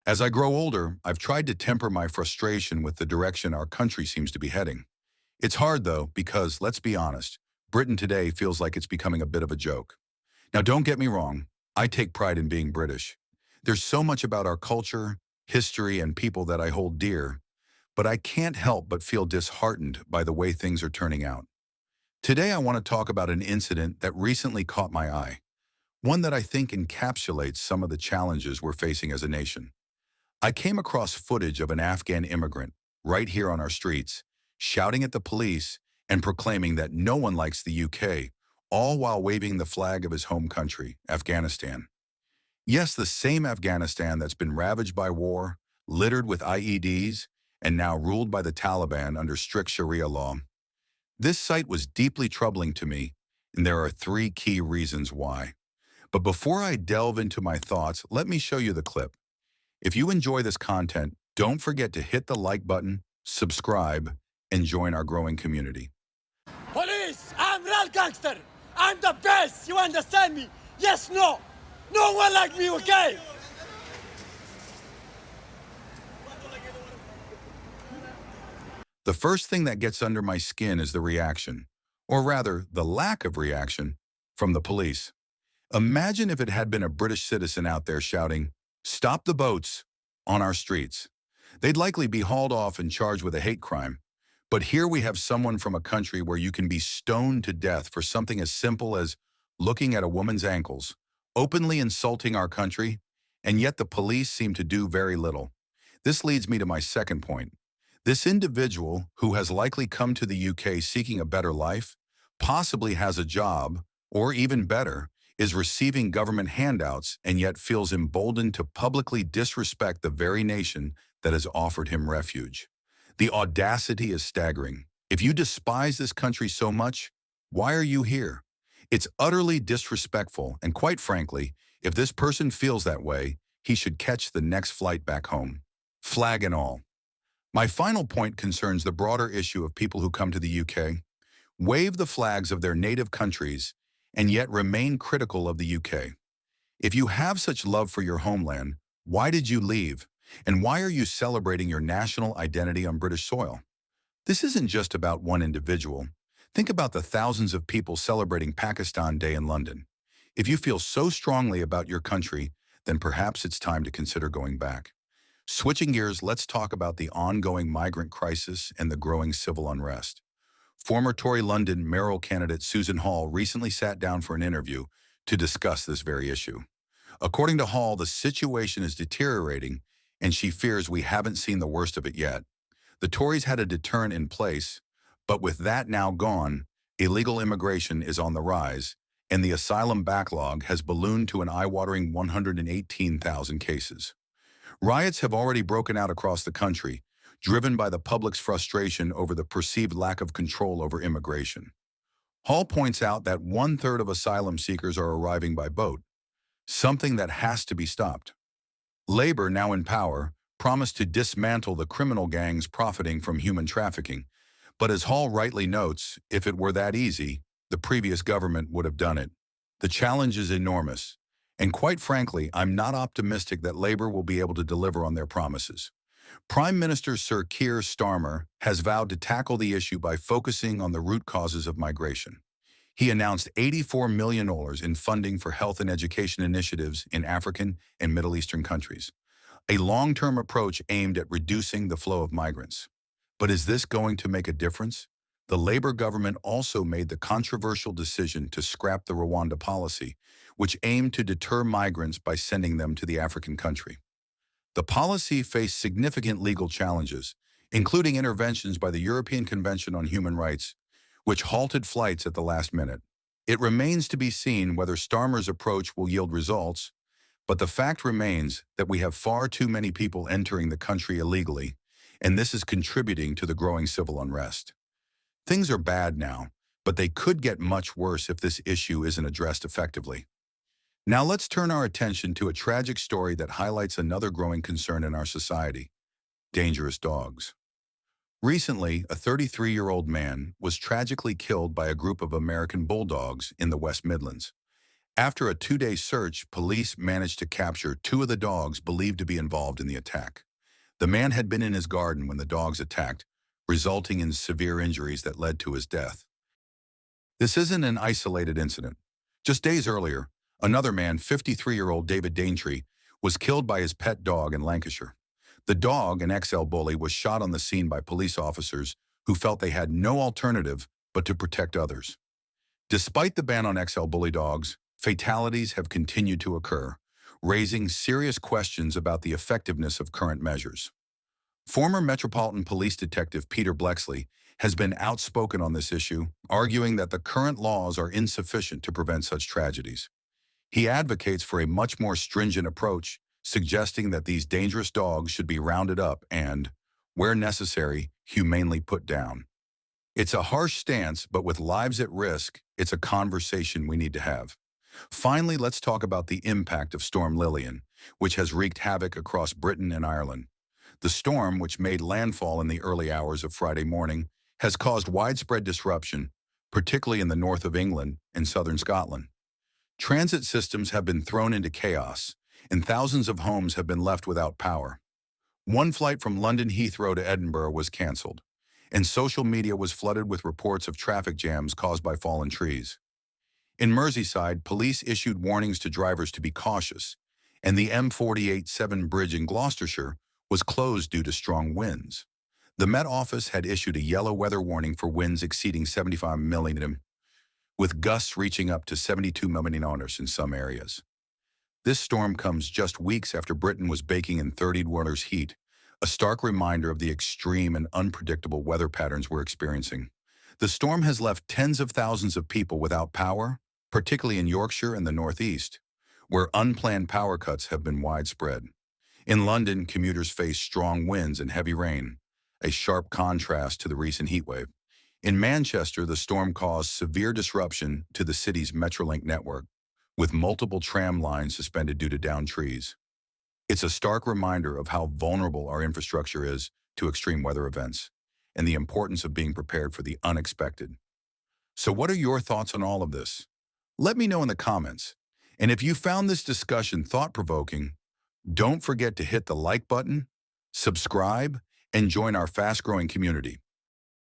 As I grow older, I've tried to temper my frustration with the direction our country seems to be heading. It's hard, though, because, let's be honest, Britain today feels like it's becoming a bit of a joke. Now, don't get me wrong, I take pride in being British. There's so much about our culture, history, and people that I hold dear, but I can't help but feel disheartened by the way things are turning out. Today, I want to talk about an incident that recently caught my eye, one that I think encapsulates some of the challenges we're facing as a nation. I came across footage of an Afghan immigrant right here on our streets, shouting at the police and proclaiming that no one likes the UK, all while waving the flag of his home country, Afghanistan. Yes, the same Afghanistan that's been ravaged by war, littered with IEDs, and now ruled by the Taliban under strict Sharia law. This sight was deeply troubling to me, and there are three key reasons why. But before I delve into my thoughts, let me show you the clip. If you enjoy this content, don't forget to hit the like button, subscribe, and join our growing community. Police, I'm real gangster. I'm the best. You understand me? Yes, no. No one like me, okay? The first thing that gets under my skin is the reaction, or rather, the lack of reaction, from the police. Imagine if it had been a British citizen out there shouting, "Stop the boats," on our streets. They'd likely be hauled off and charged with a hate crime. But here we have someone from a country where you can be stoned to death for something as simple as looking at a woman's ankles, openly insulting our country, and yet the police seem to do very little. This leads me to my second point. This individual, who has likely come to the UK seeking a better life, possibly has a job, or even better, is receiving government handouts and yet feels emboldened to publicly disrespect the very nation that has offered him refuge. The audacity is staggering. If you despise this country so much, why are you here? It's utterly disrespectful, and quite frankly, if this person feels that way, he should catch the next flight back home. Flag and all. My final point concerns the broader issue of people who come to the UK, wave the flags of their native countries, and yet remain critical of the UK. If you have such love for your homeland, why did you leave? And why are you celebrating your national identity on British soil? This isn't just about one individual. Think about the thousands of people celebrating Pakistan Day in London. If you feel so strongly about your country, then perhaps it's time to consider going back. Switching gears, let's talk about the ongoing migrant crisis and the growing civil unrest. Former Tory London mayoral candidate Susan Hall recently sat down for an interview to discuss this very issue. According to Hall, the situation is deteriorating, and she fears we haven't seen the worst of it yet. The Tories had a deterrent in place, but with that now gone, illegal immigration is on the rise, and the asylum backlog has ballooned to an eye-watering 118,000 cases. Riots have already broken out across the country, driven by the public's frustration over the perceived lack of control over immigration. Hall points out that one-third of asylum seekers are arriving by boat, something that has to be stopped. Labour, now in power, promised to dismantle the criminal gangs profiting from human trafficking, but as Hall rightly notes, if it were that easy, the previous government would have done it. The challenge is enormous. And quite frankly, I'm not optimistic that Labour will be able to deliver on their promises. Prime Minister Sir Keir Starmer has vowed to tackle the issue by focusing on the root causes of migration. He announced $84 million in funding for health and education initiatives in African and Middle Eastern countries, a long-term approach aimed at reducing the flow of migrants. But is this going to make a difference? The Labour government also made the controversial decision to scrap the Rwanda policy, which aimed to deter migrants by sending them to the African country. The policy faced significant legal challenges, including interventions by the European Convention on Human Rights, which halted flights at the last minute. It remains to be seen whether Starmer's approach will yield results, but the fact remains that we have far too many people entering the country illegally, and this is contributing to the growing civil unrest. Things are bad now, but they could get much worse if this issue isn't addressed effectively. Now let's turn our attention to a tragic story that highlights another growing concern in our society: dangerous dogs. Recently, a 33-year-old man was tragically killed by a group of American bulldogs in the West Midlands. After a 2-day search, police managed to capture 2 of the dogs believed to be involved in the attack. The man had been in his garden when the dogs attacked, resulting in severe injuries that led to his death. This isn't an isolated incident. Just days earlier, another man, 53-year-old David Daintree, was killed by his pet dog in Lancashire. The dog, an XL bully, was shot on the scene by police officers who felt they had no alternative but to protect others. Despite the ban on XL bully dogs, fatalities have continued to occur, raising serious questions about the effectiveness of current measures. Former Metropolitan Police Detective Peter Blexley has been outspoken on this issue, arguing that the current laws are insufficient to prevent such tragedies. He advocates for a much more stringent approach, suggesting that these dangerous dogs should be rounded up and, where necessary, humanely put down. It's a harsh stance, but with lives at risk, it's a conversation we need to have. Finally, let's talk about the impact of Storm Lillian, which has wreaked havoc across Britain and Ireland. The storm, which made landfall in the early hours of Friday morning, has caused widespread disruption, particularly in the north of England and southern Scotland. Transit systems have been thrown into chaos, and thousands of homes have been left without power. One flight from London Heathrow to Edinburgh was cancelled, and social media was flooded with reports of traffic jams caused by fallen trees. In Merseyside, police issued warnings to drivers to be cautious, and the M48-7 bridge in Gloucestershire was closed due to strong winds. The Met Office had issued a yellow weather warning for winds exceeding 75 mm, with gusts reaching up to 72 mm in some areas. This storm comes just weeks after Britain was baking in 30°C heat, a stark reminder of the extreme and unpredictable weather patterns we're experiencing. The storm has left tens of thousands of people without power, particularly in Yorkshire and the northeast, where unplanned power cuts have been widespread. In London, commuters face strong winds and heavy rain, a sharp contrast to the recent heatwave. In Manchester, the storm caused severe disruption to the city's Metrolink network, with multiple tram lines suspended due to downed trees. It's a stark reminder of how vulnerable our infrastructure is to extreme weather events, and the importance of being prepared for the unexpected. So what are your thoughts on all of this? Let me know in the comments. And if you found this discussion thought-provoking, don't forget to hit the like button, subscribe, and join our fast-growing community.